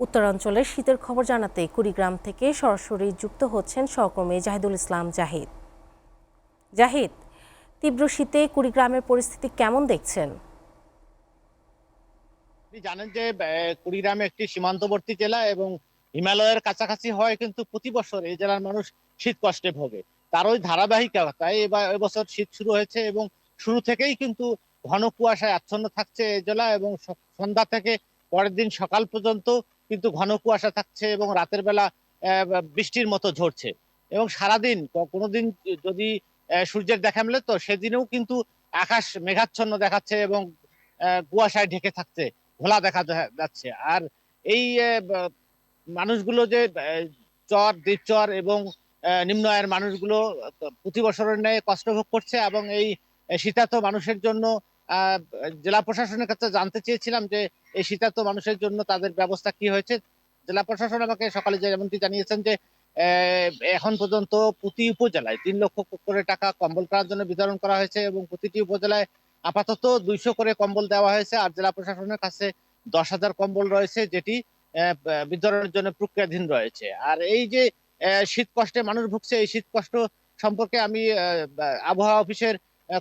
উত্তরাঞ্চলের শীতের খবর জানাতে কুড়িগ্রাম থেকে সরাসরি যুক্ত হচ্ছেন সহকর্মী জাহিদুল ইসলাম জাহিদ। জাহিদ, তীব্র শীতে কুড়িগ্রামের পরিস্থিতি কেমন দেখছেন? আপনি জানেন যে কুড়িগ্রাম একটি সীমান্তবর্তী জেলা এবং হিমালয়ের কাছাকাছি হয়, কিন্তু প্রতি বছর এই জেলার মানুষ শীত কষ্টে ভোগে। তার ওই ধারাবাহিকতায় এবার এবছর শীত শুরু হয়েছে এবং শুরু থেকেই কিন্তু ঘন কুয়াশায় আচ্ছন্ন থাকছে এই জেলা, এবং সন্ধ্যা থেকে পরের দিন সকাল পর্যন্ত কিন্তু ঘন কুয়াশা থাকছে এবং রাতের বেলা বৃষ্টির মতো ঝরছে। এবং সারাদিন কোনোদিন যদি সূর্যের দেখা মেলে, তো সেদিনেও কিন্তু আকাশ মেঘাচ্ছন্ন দেখাচ্ছে এবং কুয়াশায় ঢেকে থাকছে, ঘোলা দেখা যাচ্ছে। আর এই মানুষগুলো যে চর দ্বীপচর এবং নিম্ন আয়ের মানুষগুলো প্রতি বছরের ন্যায় কষ্ট ভোগ করছে, এবং এই শীতার্ত মানুষের জন্য আহ, জেলা প্রশাসনের কাছে জানতে চেয়েছিলাম যে এই শীতার্ত মানুষের জন্য তাদের ব্যবস্থা কি হয়েছে। জেলা প্রশাসন আমাকে সকালে যেমনটি জানিয়েছেন যে এখন পর্যন্ত প্রতি উপজেলায় 3 লক্ষ করে টাকা কম্বল করার জন্য বিতরণ করা হয়েছে, এবং প্রতিটি উপজেলায় আপাতত 200 করে কম্বল দেওয়া হয়েছে। আর জেলা প্রশাসনের কাছে 10,000 কম্বল রয়েছে, যেটি বিতরণের জন্য প্রক্রিয়াধীন রয়েছে। আর এই যে শীত কষ্টে মানুষ ভুগছে, এই শীত কষ্ট সম্পর্কে আমি আবহাওয়া অফিসের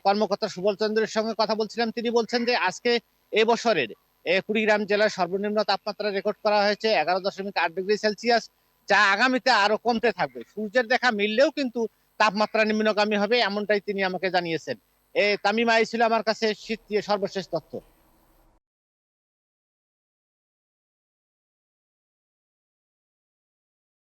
কর্মকর্তা সুবল চন্দ্রের সঙ্গে কথা বলছিলাম। তিনি বলছেন যে আজকে এবছরের কুড়িগ্রাম জেলার সর্বনিম্ন তাপমাত্রা রেকর্ড করা হয়েছে 11.8 ডিগ্রি সেলসিয়াস, যা আগামীতে আরো কমতে থাকবে। সূর্যের দেখা মিললেও কিন্তু তাপমাত্রা নিম্নগামী হবে, এমনটাই তিনি আমাকে জানিয়েছেন। তামিম আই ছিল আমার কাছে শীত দিয়ে সর্বশেষ তথ্য।